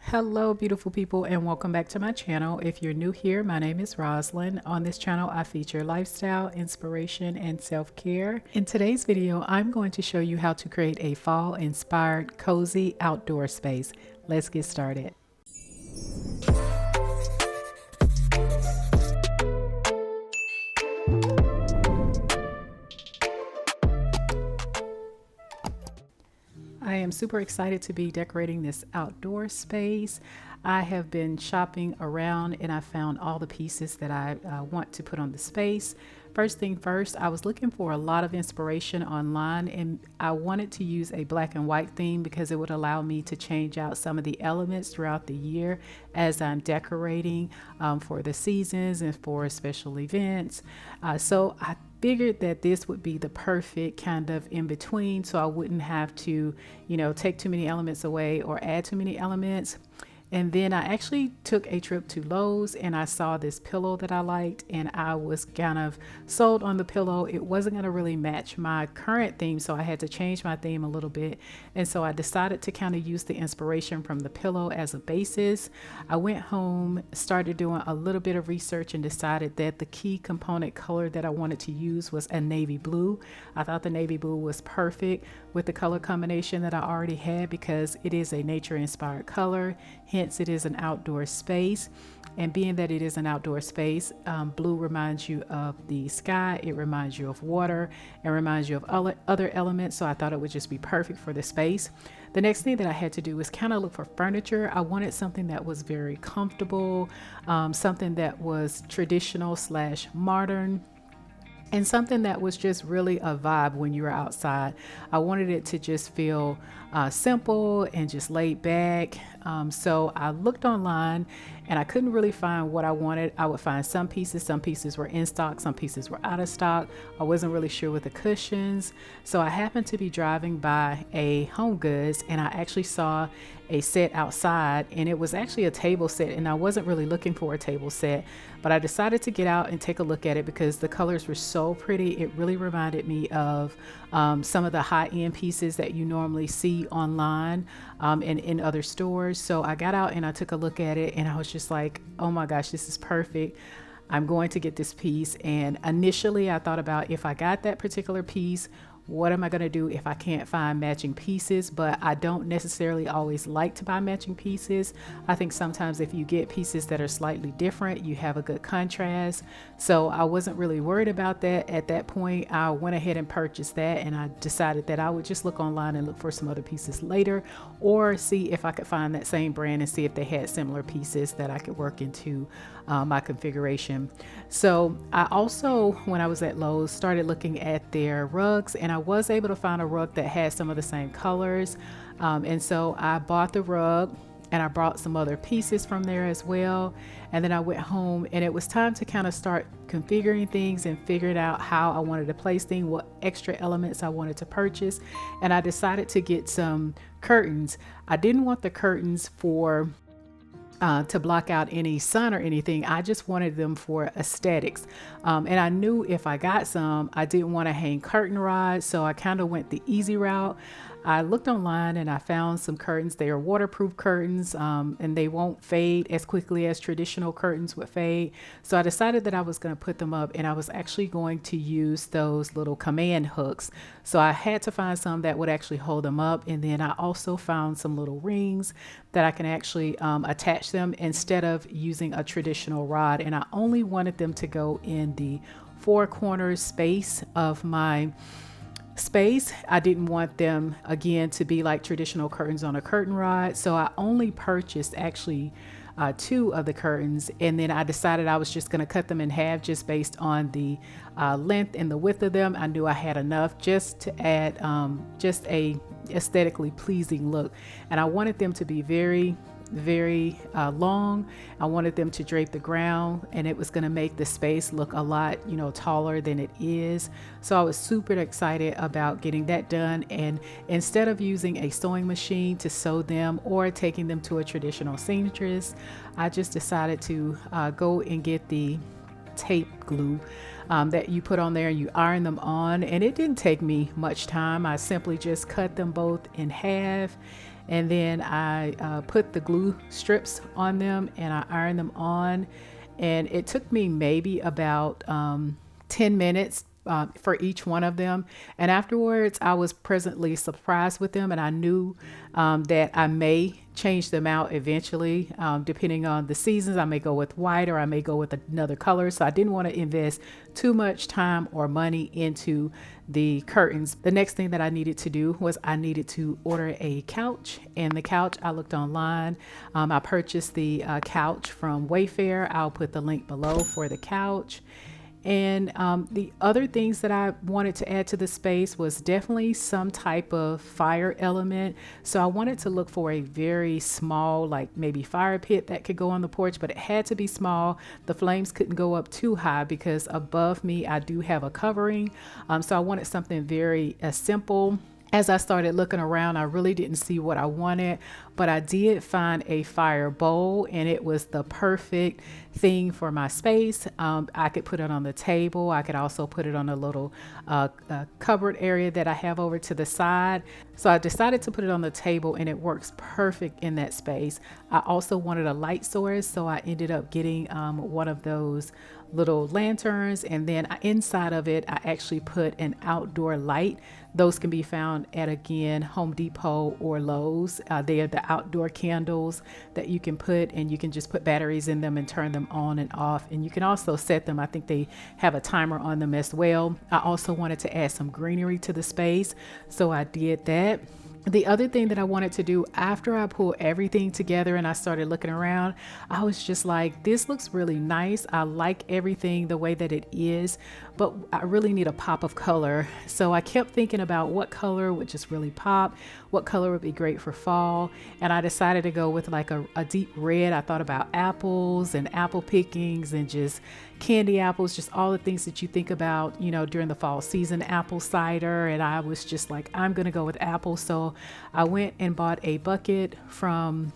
Hello beautiful people, and welcome back to my channel. If you're new here, my name is Rosalind. On this channel I feature lifestyle, inspiration, and self-care. In today's video I'm going to show you how to create a fall inspired cozy outdoor space. Let's get started. I am super excited to be decorating this outdoor space. I have been shopping around and I found all the pieces that I want to put on the space. First thing first, I was looking for a lot of inspiration online, and I wanted to use a black and white theme because it would allow me to change out some of the elements throughout the year as I'm decorating for the seasons and for special events. So I figured that this would be the perfect kind of in between, so I wouldn't have to, take too many elements away or add too many elements. And then I actually took a trip to Lowe's and I saw this pillow that I liked, and I was kind of sold on the pillow. It wasn't going to really match my current theme, so I had to change my theme a little bit. And so I decided to kind of use the inspiration from the pillow as a basis. I went home, started doing a little bit of research, and decided that the key component color that I wanted to use was a navy blue. I thought the navy blue was perfect with the color combination that I already had because it is a nature inspired color. Hence, it is an outdoor space, and being that it is an outdoor space, blue reminds you of the sky, it reminds you of water, and reminds you of other elements, so I thought it would just be perfect for the space. The next thing that I had to do was kind of look for furniture. I wanted something that was very comfortable, something that was traditional / modern, and something that was just really a vibe when you were outside. I wanted it to just feel simple and just laid back. So I looked online and I couldn't really find what I wanted. I would find some pieces were in stock, some pieces were out of stock. I wasn't really sure with the cushions. So I happened to be driving by a Home Goods and I actually saw a set outside, and it was actually a table set, and I wasn't really looking for a table set, but I decided to get out and take a look at it because the colors were so pretty. It really reminded me of some of the high-end pieces that you normally see online and in other stores. So I got out and I took a look at it, and I was just like, oh my gosh, this is perfect. I'm going to get this piece. And initially I thought about, if I got that particular piece, what am I going to do if I can't find matching pieces? But I don't necessarily always like to buy matching pieces. I think sometimes if you get pieces that are slightly different, you have a good contrast. So I wasn't really worried about that at that point. I went ahead and purchased that, and I decided that I would just look online and look for some other pieces later, or see if I could find that same brand and see if they had similar pieces that I could work into my configuration. So I also, when I was at Lowe's, started looking at their rugs, and I was able to find a rug that had some of the same colors. And so I bought the rug, and I brought some other pieces from there as well. And then I went home, and it was time to kind of start configuring things and figuring out how I wanted to place things, what extra elements I wanted to purchase. And I decided to get some curtains. I didn't want the curtains for to block out any sun or anything. I just wanted them for aesthetics. And I knew if I got some, I didn't want to hang curtain rods. So I kind of went the easy route. I looked online and I found some curtains. They are waterproof curtains, and they won't fade as quickly as traditional curtains would fade. So I decided that I was going to put them up, and I was actually going to use those little command hooks. So I had to find some that would actually hold them up. And then I also found some little rings that I can actually attach them instead of using a traditional rod. And I only wanted them to go in the four corners space of my space. I didn't want them again to be like traditional curtains on a curtain rod. So I only purchased actually two of the curtains, and then I decided I was just going to cut them in half just based on the length and the width of them. I knew I had enough just to add just a aesthetically pleasing look, and I wanted them to be very long. I wanted them to drape the ground, and it was going to make the space look a lot taller than it is. So I was super excited about getting that done, and instead of using a sewing machine to sew them or taking them to a traditional seamstress, I just decided to go and get the tape glue that you put on there and you iron them on, and it didn't take me much time. I simply just cut them both in half and then I put the glue strips on them and I ironed them on, and it took me maybe about 10 minutes for each one of them. And afterwards, I was pleasantly surprised with them, and I knew that I may change them out eventually, depending on the seasons. I may go with white or I may go with another color. So I didn't want to invest too much time or money into the curtains. The next thing that I needed to do was I needed to order a couch, and the couch I looked online. I purchased the couch from Wayfair. I'll put the link below for the couch. And the other things that I wanted to add to the space was definitely some type of fire element. So I wanted to look for a very small, like maybe fire pit that could go on the porch, but it had to be small. The flames couldn't go up too high because above me, I do have a covering. So I wanted something very simple. As I started looking around, I really didn't see what I wanted, but I did find a fire bowl, and it was the perfect thing for my space. I could put it on the table. I could also put it on a little cupboard area that I have over to the side. So I decided to put it on the table, and it works perfect in that space. I also wanted a light source, so I ended up getting one of those little lanterns, and then inside of it I actually put an outdoor light. Those can be found at, again, Home Depot or Lowe's. They are the outdoor candles that you can put, and you can just put batteries in them and turn them on and off, and you can also set them. I think they have a timer on them as well. I also wanted to add some greenery to the space, so I did that. The other thing that I wanted to do after I pulled everything together and I started looking around, I was just like, this looks really nice. I like everything the way that it is, but I really need a pop of color. So I kept thinking about what color would just really pop, what color would be great for fall. And I decided to go with like a deep red. I thought about apples and apple pickings and just candy apples, just all the things that you think about, you know, during the fall season, apple cider. And I was just like, I'm going to go with apples. So I went and bought a bucket from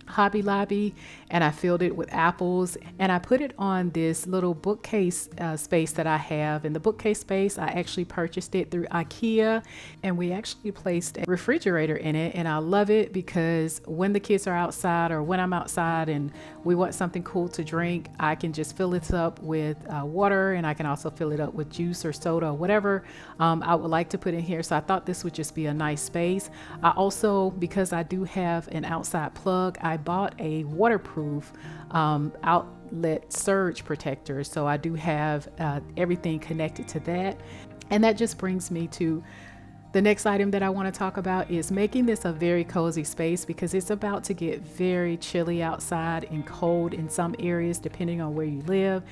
Hobby Lobby, and I filled it with apples, and I put it on this little bookcase space that I have. In the bookcase space, I actually purchased it through Ikea, and we actually placed a refrigerator in it, and I love it because when the kids are outside or when I'm outside and we want something cool to drink, I can just fill it up with water, and I can also fill it up with juice or soda or whatever I would like to put in here. So I thought this would just be a nice space. I also, because I do have an outside plug, I bought a waterproof outlet surge protector. So I do have everything connected to that. And that just brings me to the next item that I want to talk about is making this a very cozy space, because it's about to get very chilly outside and cold in some areas depending on where you live.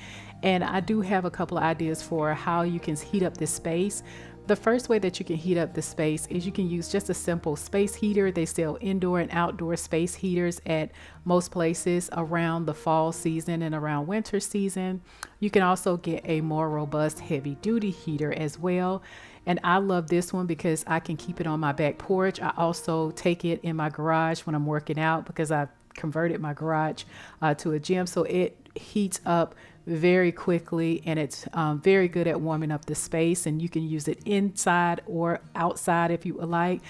And I do have a couple of ideas for how you can heat up this space. The first way that you can heat up the space is you can use just a simple space heater. They sell indoor and outdoor space heaters at most places around the fall season and around winter season. You can also get a more robust heavy duty heater as well. And I love this one because I can keep it on my back porch. I also take it in my garage when I'm working out because I've converted my garage to a gym. So it heats up very quickly, and it's very good at warming up the space, and you can use it inside or outside if you would like.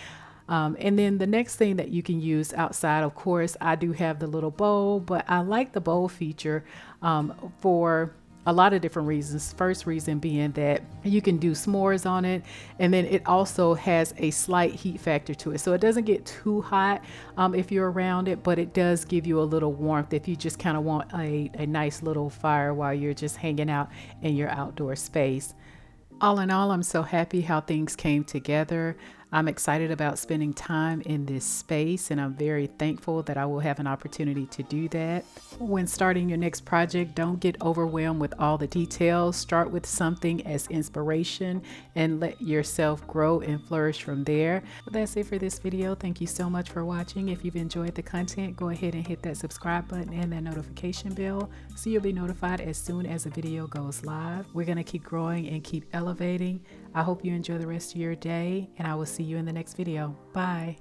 And then the next thing that you can use outside, of course, I do have the little bowl, but I like the bowl feature for a lot of different reasons. First reason being that you can do s'mores on it, and then it also has a slight heat factor to it. So it doesn't get too hot if you're around it, but it does give you a little warmth if you just kind of want a nice little fire while you're just hanging out in your outdoor space. All in all, I'm so happy how things came together. I'm excited about spending time in this space, and I'm very thankful that I will have an opportunity to do that. When starting your next project, don't get overwhelmed with all the details. Start with something as inspiration and let yourself grow and flourish from there. But that's it for this video. Thank you so much for watching. If you've enjoyed the content, go ahead and hit that subscribe button and that notification bell so you'll be notified as soon as a video goes live. We're going to keep growing and keep elevating. I hope you enjoy the rest of your day, and I will see you in the next video. Bye.